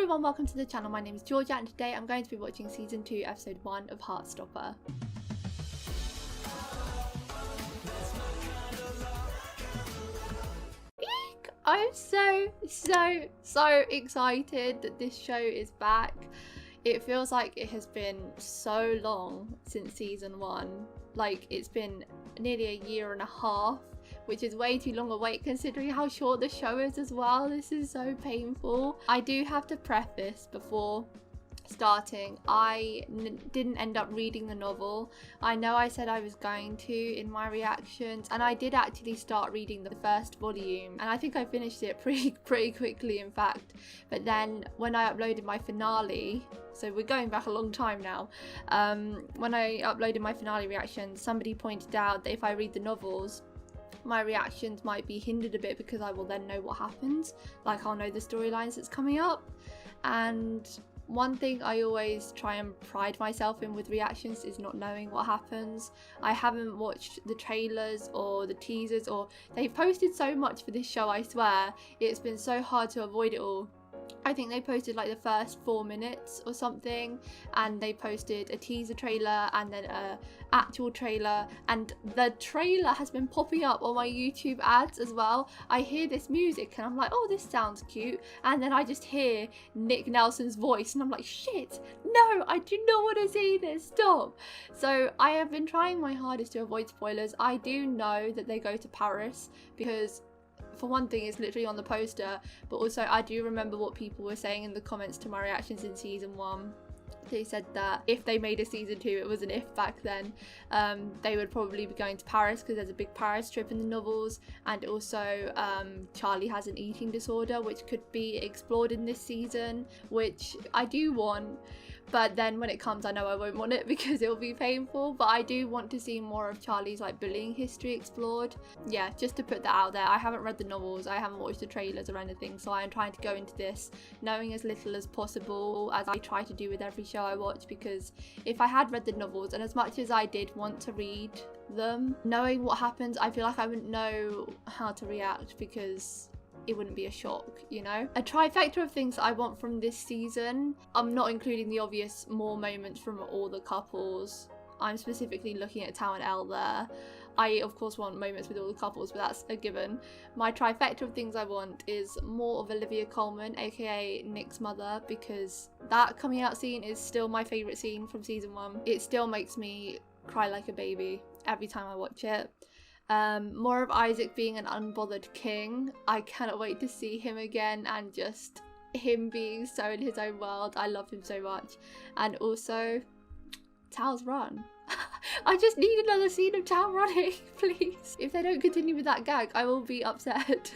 everyone, welcome to the channel. My name is Georgia and today I'm going to be watching season 2 episode 1 of Heartstopper. Eek! I'm so excited that this show is back. It feels like it has been so long since season 1. Like, it's been nearly a year and a half, which is way too long a wait considering how short the show is as well. This is so painful. I do have to preface before starting, I didn't end up reading the novel. I know I said I was going to in my reactions, and I did actually start reading the first volume, and I think I finished it pretty quickly, in fact. But then when I uploaded my finale, so we're going back a long time now, when I uploaded my finale reaction, somebody pointed out that if I read the novels, my reactions might be hindered a bit because I will then know what happens. Like, I'll know the storylines that's coming up. And one thing I always try and pride myself in with reactions is not knowing what happens. I haven't watched the trailers or the teasers, or they've posted so much for this show, I swear. It's been so hard to avoid it all. I think they posted like the first 4 minutes or something, and they posted a teaser trailer and then a actual trailer, and the trailer has been popping up on my YouTube ads as well. I hear this music and I'm like, oh, this sounds cute, and then I just hear Nick Nelson's voice and I'm like, shit, no, I do not want to see this, stop. So I have been trying my hardest to avoid spoilers. I do know that they go to Paris because, for one thing, it's literally on the poster, but also I do remember what people were saying in the comments to my reactions in season 1. They said that if they made a season 2, it was an if back then, they would probably be going to Paris because there's a big Paris trip in the novels, and also Charlie has an eating disorder which could be explored in this season, which I do want. But then when it comes, I know I won't want it because it will be painful. But I do want to see more of Charlie's like bullying history explored. Yeah, just to put that out there. I haven't read the novels, I haven't watched the trailers or anything, so I am trying to go into this knowing as little as possible, as I try to do with every show I watch. Because if I had read the novels, and as much as I did want to read them, knowing what happens, I feel like I wouldn't know how to react because it wouldn't be a shock, you know? A trifecta of things that I want from this season. I'm not including the obvious more moments from all the couples. I'm specifically looking at Tao and Elle there. I of course want moments with all the couples, but that's a given. My trifecta of things I want is more of Olivia Colman, aka Nick's mother, because that coming out scene is still my favourite scene from season 1. It still makes me cry like a baby every time I watch it. More of Isaac being an unbothered king. I cannot wait to see him again, and just him being so in his own world. I love him so much. And also Tao's run. I just need another scene of Tao running, please. If they don't continue with that gag, I will be upset.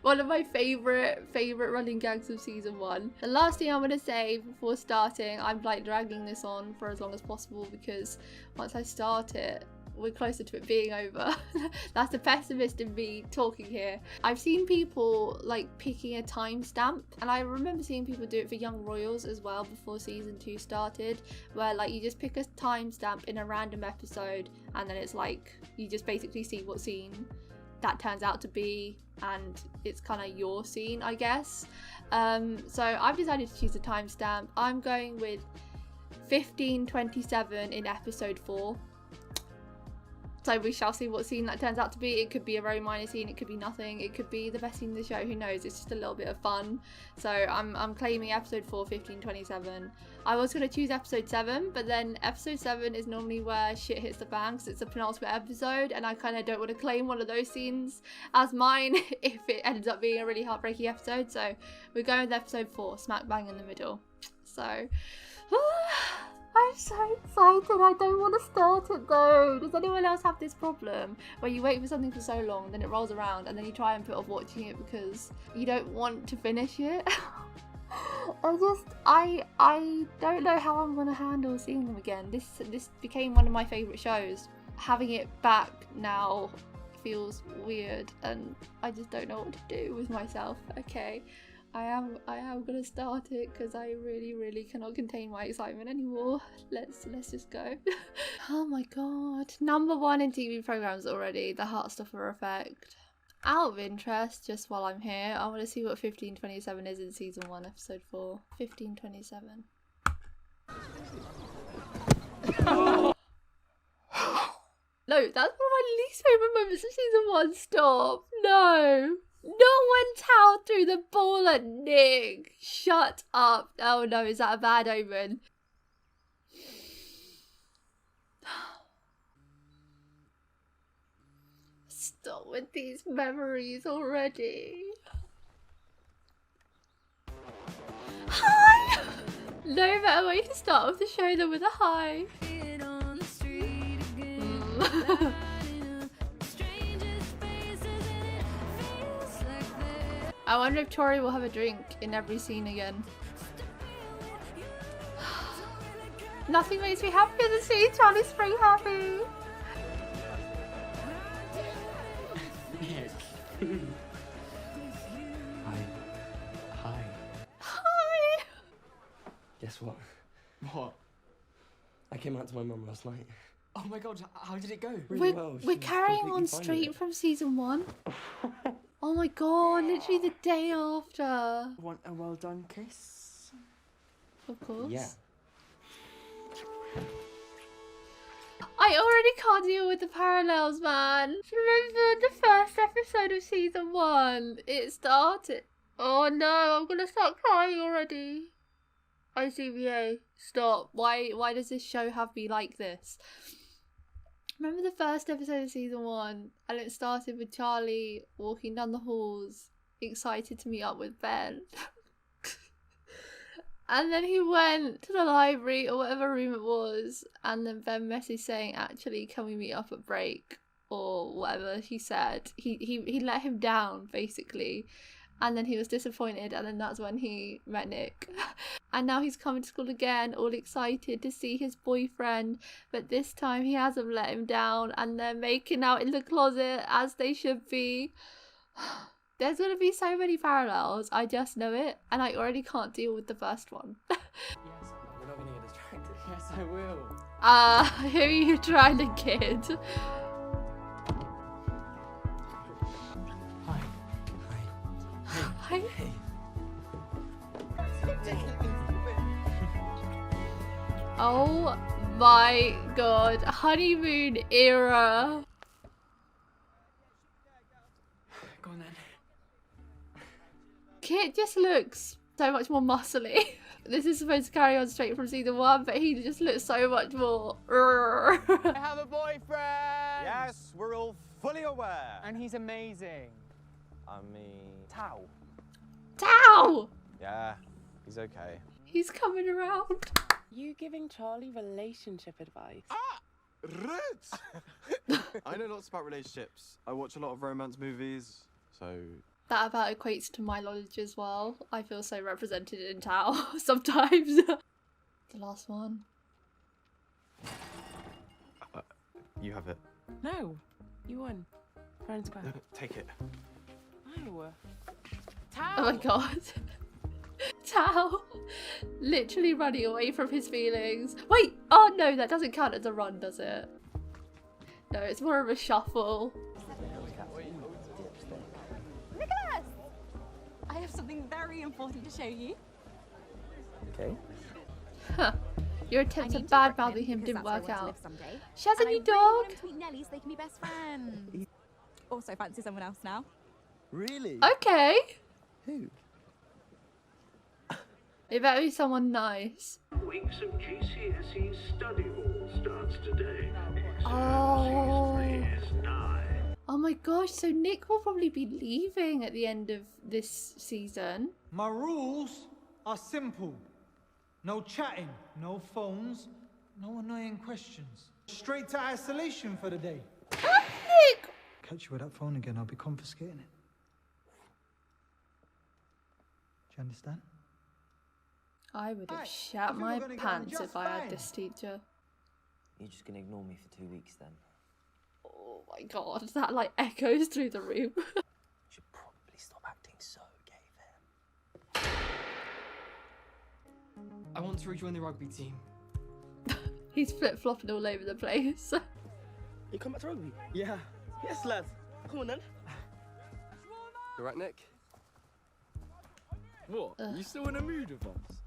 One of my favourite running gags of season 1. The last thing I'm going to say before starting, I'm like dragging this on for as long as possible because once I start it, we're closer to it being over. That's the pessimist in me talking here. I've seen people like picking a timestamp, and I remember seeing people do it for Young Royals as well before season 2 started, where like you just pick a timestamp in a random episode, and then it's like you just basically see what scene that turns out to be, and it's kind of your scene, I guess. So I've decided to choose a timestamp. I'm going with 15:27 in episode 4. So we shall see what scene that turns out to be. It could be a very minor scene, it could be nothing, it could be the best scene in the show, who knows. It's just a little bit of fun. So I'm claiming episode 4, 15:27. I was going to choose episode 7, but then episode 7 is normally where shit hits the fan because it's the penultimate episode, and I kind of don't want to claim one of those scenes as mine if it ends up being a really heartbreaking episode. So we're going with episode 4, smack bang in the middle. So I'm so excited. I don't want to start it though. Does anyone else have this problem where you wait for something for so long, then it rolls around, and then you try and put off watching it because you don't want to finish it? I don't know how I'm gonna handle seeing them again. This became one of my favourite shows. Having it back now feels weird, and I just don't know what to do with myself. Okay. I am gonna start it because I really cannot contain my excitement anymore. Let's just go. Oh my god. Number 1 in TV programs already, the Heartstopper effect. Out of interest, just while I'm here, I want to see what 1527 is in season 1, episode 4. 1527. No, that's one of my least favourite moments of season 1. Stop. No. Not when Tao threw the ball at Nick. Shut up. Oh no, is that a bad omen? Stop with these memories already. Hi! No better way to start off the show than with a hi. I wonder if Tori will have a drink in every scene again. Nothing makes me happier than seeing Charlie Spring happy. Hi. Hi. Guess what? What? I came out to my mum last night. Oh my god, how did it go? Really well. We're She's carrying completely on fine with straight it. from season 1. Oh my god, literally the day after. Want a well done kiss? Of course. Yeah. I already can't deal with the parallels, man. Remember the first episode of season 1? It started. Oh no, I'm gonna start crying already. ICBA, stop. Why does this show have me like this? Remember the first episode of season 1, and it started with Charlie walking down the halls, excited to meet up with Ben. And then he went to the library or whatever room it was, and then Ben messaged saying, actually, can we meet up at break? Or whatever he said. He let him down, basically. And then he was disappointed, and then that's when he met Nick. And now he's coming to school again, all excited to see his boyfriend, but this time he hasn't let him down, and they're making out in the closet, as they should be. There's going to be so many parallels, I just know it, and I already can't deal with the first one. Yes, we're not gonna get distracted. Yes, I will. Who are you trying to kid? Hi. Hi. Hey. Oh my god, honeymoon era. Go on then. Kit just looks so much more muscly. This is supposed to carry on straight from season 1, but he just looks so much more. I have a boyfriend! Yes, we're all fully aware. And he's amazing. I mean... Tao. Tao! Yeah, he's okay. He's coming around. You giving Charlie relationship advice? Rude! I know lots about relationships. I watch a lot of romance movies, so... That about equates to my knowledge as well. I feel so represented in Tao sometimes. The last one. You have it. No, you won. Fair and square. Take it. No. Tao! Oh my god. Tao literally running away from his feelings. Wait! Oh no, that doesn't count as a run, does it? No, it's more of a shuffle. Nicholas! I have something very important to show you. Okay. Huh. Your attempt I at need to bad grip him mouthing him because didn't that's work where I want out. to live someday. She has a And new I really want dog. him to meet Nelly so they can be best friends. Also fancy someone else now. Really? Okay. Who? It better be someone nice. Weeks of GCSE study hall starts today. Oh. Exam season is nigh. Oh my gosh, so Nick will probably be leaving at the end of this season. My rules are simple. No chatting, no phones, no annoying questions. Straight to isolation for the day. Nick! Catch you with that phone again, I'll be confiscating it. Do you understand? I would have Hey, I shat think my we're gonna get on pants just if I had fine. this teacher. You're just gonna ignore me for 2 weeks then? Oh my god, that like echoes through the room. You should probably stop acting so gay then. I want to rejoin the rugby team. He's flip-flopping all over the place. You come back to rugby? Yeah. Yes, lad. Come on then. You right, Nick? What? You still in a mood with us?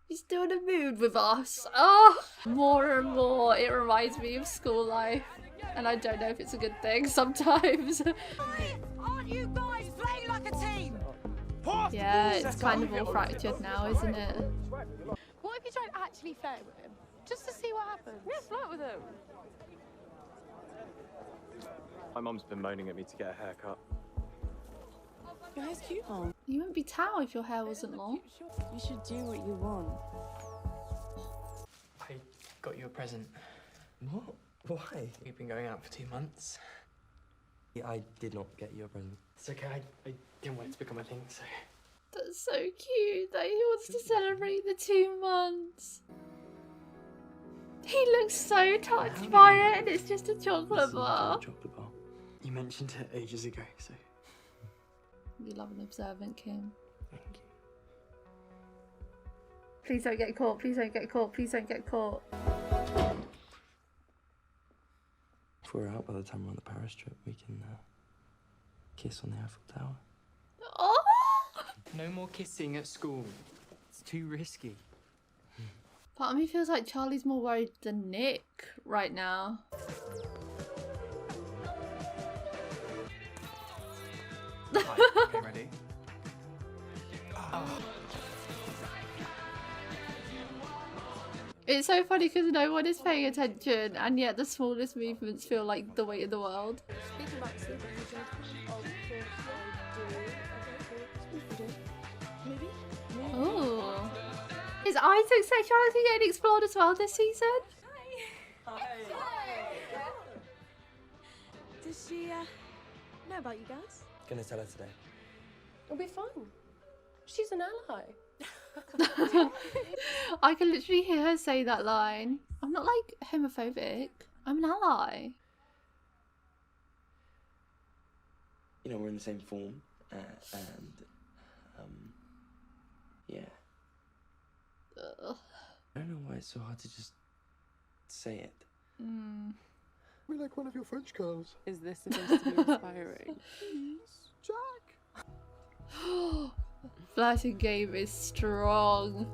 He's still in a mood with us. Oh, more and more it reminds me of school life. And I don't know if it's a good thing sometimes. Aren't you guys playing like a team? Yeah, it's kind of all fractured now, isn't it? What if you tried actually flirting with him? Just to see what happens. Yeah, flirt with him. My mum's been moaning at me to get a haircut. Your hair's cute, Mom. You wouldn't be towel if your hair wasn't long. You should do what you want. I got you a present. What? Why? We've been going out for 2 months. Yeah, I did not get you a present. It's okay, I didn't want it to become a thing, so... That's so cute that he wants to celebrate the 2 months. He looks so touched by it, and it's just a chocolate bar. Chocolate bar. You mentioned it ages ago, so... You love an observant king. Thank you. Please don't get caught, please don't get caught, please don't get caught. If we're out by the time we're on the Paris trip, we can kiss on the Eiffel Tower. Oh! No more kissing at school. It's too risky. Part of me feels like Charlie's more worried than Nick right now. Okay, ready? It's so funny because no one is paying attention, and yet the smallest movements feel like the weight of the world. Speaking about sleep, maybe? Oh. Is Isaac's sexuality getting explored as well this season? Does she know about you guys? Gonna tell her today. It'll be fun. She's an ally. I can literally hear her say that line. I'm not like homophobic. I'm an ally. You know, we're in the same form, and yeah. Ugh. I don't know why it's so hard to just say it. We're like one of your French girls. Is this supposed to be inspiring? Jack. Flirting game is strong.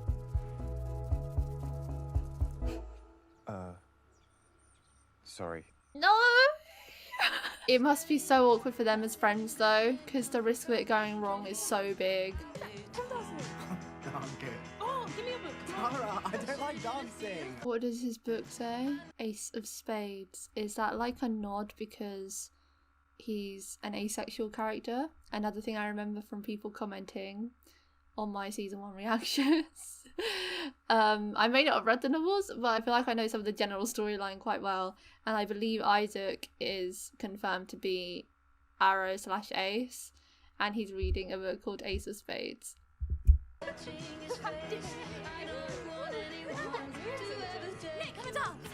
Sorry. No! It must be so awkward for them as friends though, because the risk of it going wrong is so big. No, I'm good. Oh, give me a book. Tara, I don't like dancing. What does his book say? Ace of Spades. Is that like a nod because he's an asexual character? Another thing I remember from people commenting on my season 1 reactions. I may not have read the novels, but I feel like I know some of the general storyline quite well, and I believe Isaac is confirmed to be Arrow/Ace, and he's reading a book called Ace of Spades. Nick, come and dance!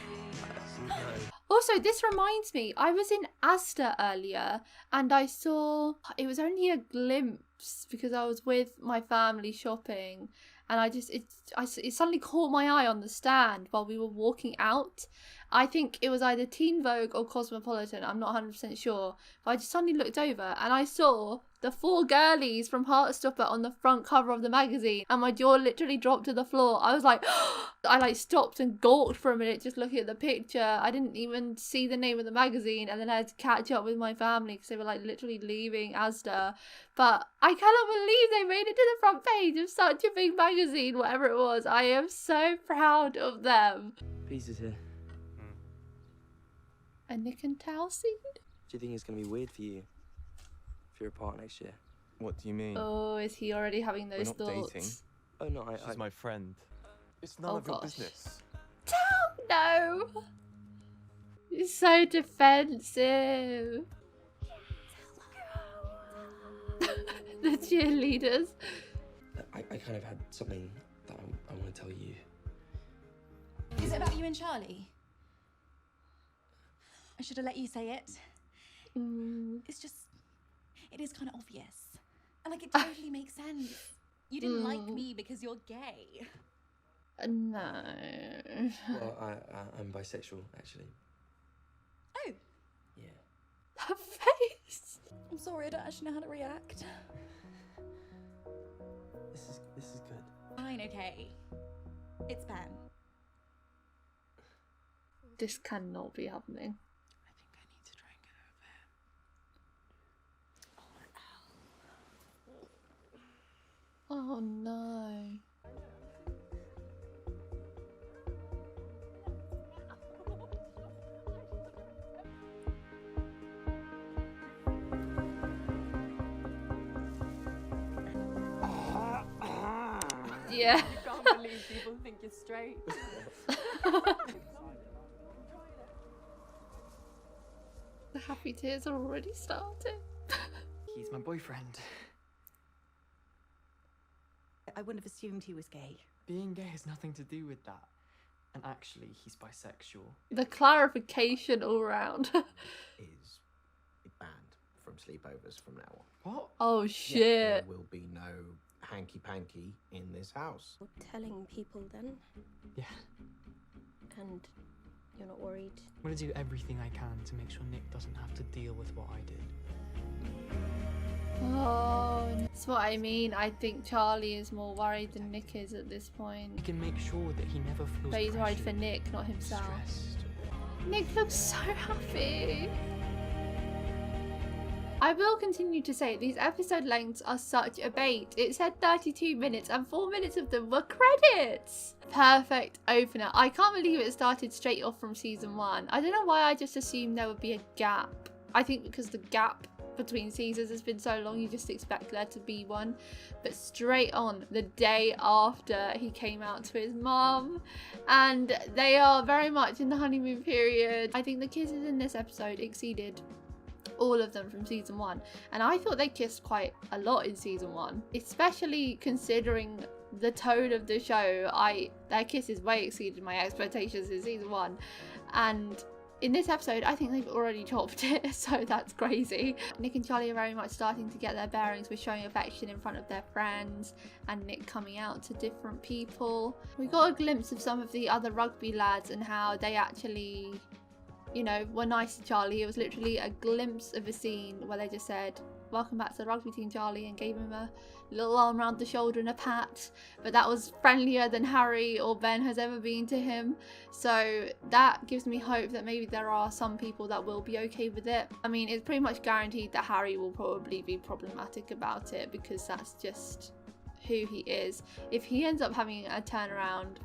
Also, this reminds me, I was in Asda earlier and I saw, it was only a glimpse because I was with my family shopping, and it suddenly caught my eye on the stand while we were walking out. I think it was either Teen Vogue or Cosmopolitan, I'm not 100% sure, but I just suddenly looked over and I saw the 4 girlies from Heartstopper on the front cover of the magazine, and my jaw literally dropped to the floor. I was like, I like stopped and gawked for a minute just looking at the picture. I didn't even see the name of the magazine, and then I had to catch up with my family because they were like literally leaving Asda. But I cannot believe they made it to the front page of such a big magazine, whatever it was. I am so proud of them. Peace is here. A Nick and Tao scene? Do you think it's gonna be weird for you if you're apart next year? What do you mean? Oh, is he already having those We're not thoughts? dating. Oh no, She's my friend. It's none Oh, of your gosh. business. No! He's so defensive. The cheerleaders. I kind of had something that I want to tell you. Is it about you and Charlie? I should have let you say it. It's just, it is kind of obvious. And like, it totally makes sense. You didn't like me because you're gay. No. Well, I'm bisexual, actually. Oh. Yeah. That face. I'm sorry, I don't actually know how to react. This is good. Fine, okay. It's Ben. This cannot be happening. I think I need to try and get over him. Oh no. Yeah. You can't believe people think you're straight. The happy tears are already starting. He's my boyfriend. I wouldn't have assumed he was gay. Being gay has nothing to do with that. And actually, he's bisexual. The clarification all round. Is banned from sleepovers from now on. What? Oh Yeah, shit. there will be no hanky-panky in this house. Telling people then? Yeah. And you're not worried? I'm gonna do everything I can to make sure Nick doesn't have to deal with what I did. Oh, that's what I mean. I think Charlie is more worried than Nick is at this point. He can make sure that he never feels But he's worried for pressured, Nick, not himself. stressed. Nick looks so happy. I will continue to say these episode lengths are such a bait. It said 32 minutes and 4 minutes of them were credits. Perfect opener. I can't believe it started straight off from season 1. I don't know why I just assumed there would be a gap. I think because the gap between seasons has been so long, you just expect there to be one. But straight on, the day after he came out to his mum, and they are very much in the honeymoon period. I think the kisses in this episode exceeded all of them from season 1, and I thought they kissed quite a lot in season 1, especially considering the tone of the show. Their kisses way exceeded my expectations in season 1, and in this episode I think they've already topped it, so that's crazy. Nick and Charlie are very much starting to get their bearings with showing affection in front of their friends, and Nick coming out to different people. We got a glimpse of some of the other rugby lads and how they actually, you know, were nice to Charlie. It was literally a glimpse of a scene where they just said, "Welcome back to the rugby team, Charlie," and gave him a little arm around the shoulder and a pat. But that was friendlier than Harry or Ben has ever been to him. So that gives me hope that maybe there are some people that will be okay with it. I mean, it's pretty much guaranteed that Harry will probably be problematic about it, because that's just who he is. If he ends up having a turnaround,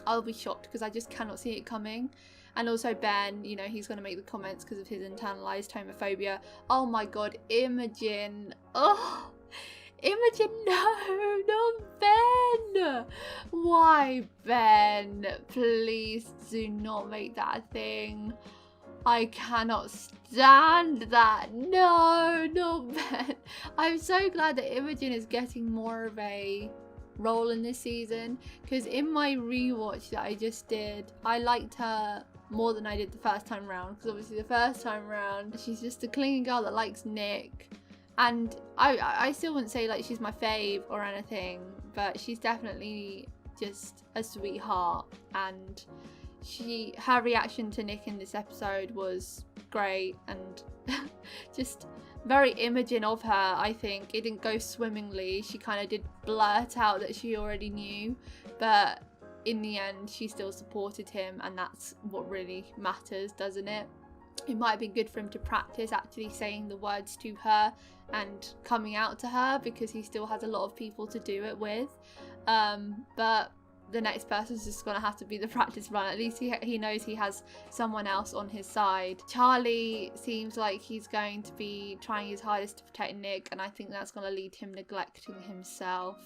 I'll be shocked, because I just cannot see it coming. And also Ben, you know, he's going to make the comments because of his internalized homophobia. Oh my god, Imogen. Oh, Imogen, no, not Ben. Why, Ben? Please do not make that a thing. I cannot stand that. No, not Ben. I'm so glad that Imogen is getting more of a role in this season, because in my rewatch that I just did, I liked her more than I did the first time round, because obviously the first time round she's just a clingy girl that likes Nick, and I still wouldn't say like she's my fave or anything, but she's definitely just a sweetheart, and her reaction to Nick in this episode was great, and just very Imogen of her. I think it didn't go swimmingly. She kind of did blurt out that she already knew, but in the end she still supported him, and that's what really matters, doesn't it? It might have been good for him to practice actually saying the words to her and coming out to her, because he still has a lot of people to do it with, but the next person's just gonna have to be the practice run. At least he knows he has someone else on his side. Charlie seems like he's going to be trying his hardest to protect Nick, and I think that's gonna lead him neglecting himself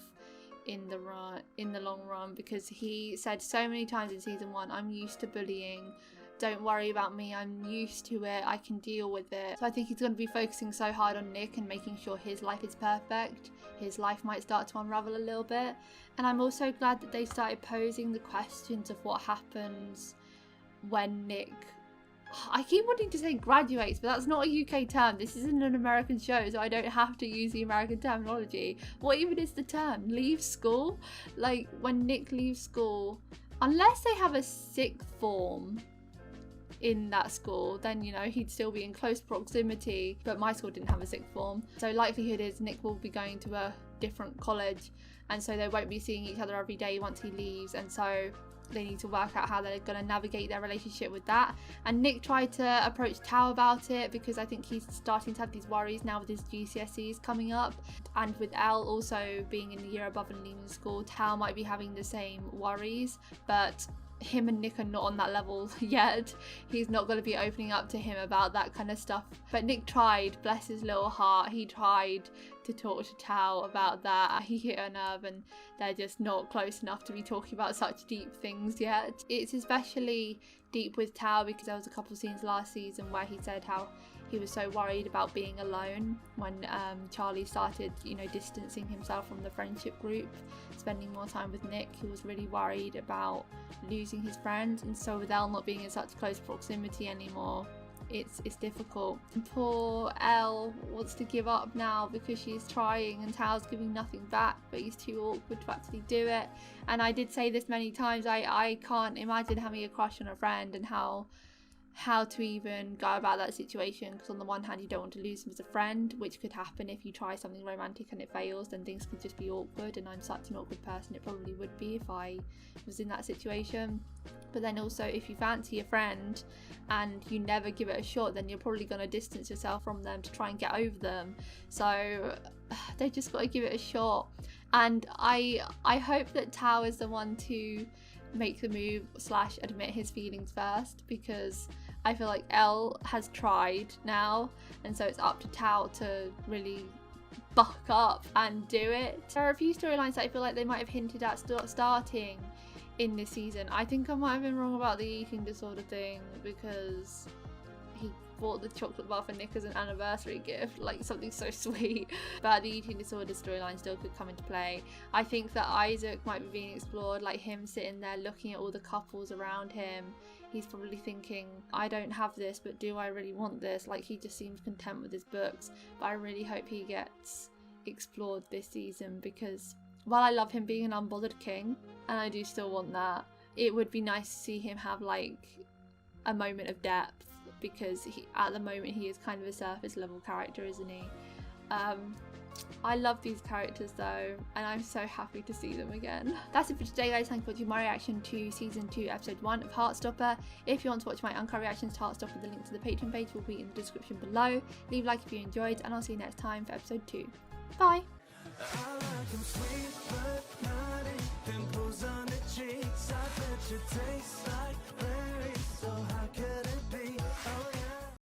in the long run, because he said so many times in season 1, "I'm used to bullying, don't worry about me, I'm used to it, I can deal with it." So I think he's going to be focusing so hard on Nick and making sure his life is perfect. His life might start to unravel a little bit. And I'm also glad that they started posing the questions of what happens when Nick, I keep wanting to say graduates, but that's not a UK term. This isn't an American show, so I don't have to use the American terminology. What even is the term? Leave school? Like when Nick leaves school, unless they have a sixth form, in that school, then you know he'd still be in close proximity. But my school didn't have a sixth form, so likelihood is Nick will be going to a different college, and so they won't be seeing each other every day once he leaves, and so they need to work out how they're going to navigate their relationship with that. And Nick tried to approach Tao about it because I think he's starting to have these worries now with his GCSEs coming up, and with Elle also being in the year above and leaving school, Tao might be having the same worries, but him and Nick are not on that level yet. He's not going to be opening up to him about that kind of stuff. But Nick tried, bless his little heart, he tried to talk to Tao about that. He hit a nerve and they're just not close enough to be talking about such deep things yet. It's especially deep with Tao because there was a couple of scenes last season where he said how he was so worried about being alone when Charlie started, you know, distancing himself from the friendship group, spending more time with Nick. He was really worried about losing his friends, and so with Elle not being in such close proximity anymore, it's difficult. Poor Elle wants to give up now because she's trying and Tao's giving nothing back, but he's too awkward to actually do it. And I did say this many times, I can't imagine having a crush on a friend and how to even go about that situation, because on the one hand you don't want to lose him as a friend, which could happen if you try something romantic and it fails, then things could just be awkward, and I'm such an awkward person, it probably would be if I was in that situation. But then also if you fancy a friend and you never give it a shot, then you're probably going to distance yourself from them to try and get over them. So they just got to give it a shot. And I hope that Tao is the one to make the move / admit his feelings first, because I feel like Elle has tried now, and so it's up to Tao to really buck up and do it. There are a few storylines that I feel like they might have hinted at starting in this season. I think I might have been wrong about the eating disorder thing, because he bought the chocolate bar for Nick as an anniversary gift, like something so sweet. But the eating disorder storyline still could come into play. I think that Isaac might be being explored, like him sitting there looking at all the couples around him. He's probably thinking, I don't have this, but do I really want this? Like, he just seems content with his books. But I really hope he gets explored this season, because while I love him being an unbothered king, and I do still want that, it would be nice to see him have like a moment of depth, because at the moment he is kind of a surface level character, isn't he? I love these characters though, and I'm so happy to see them again. That's it for today, guys. Thank you for watching my reaction to season 2 episode 1 of Heartstopper. If you want to watch my uncut reactions to Heartstopper, the link to the Patreon page will be in the description below. Leave a like if you enjoyed, and I'll see you next time for episode 2. Bye. I like 'em sweet but naughty, pimples on the cheeks. I bet you taste like berries, so how could it be? Oh yeah.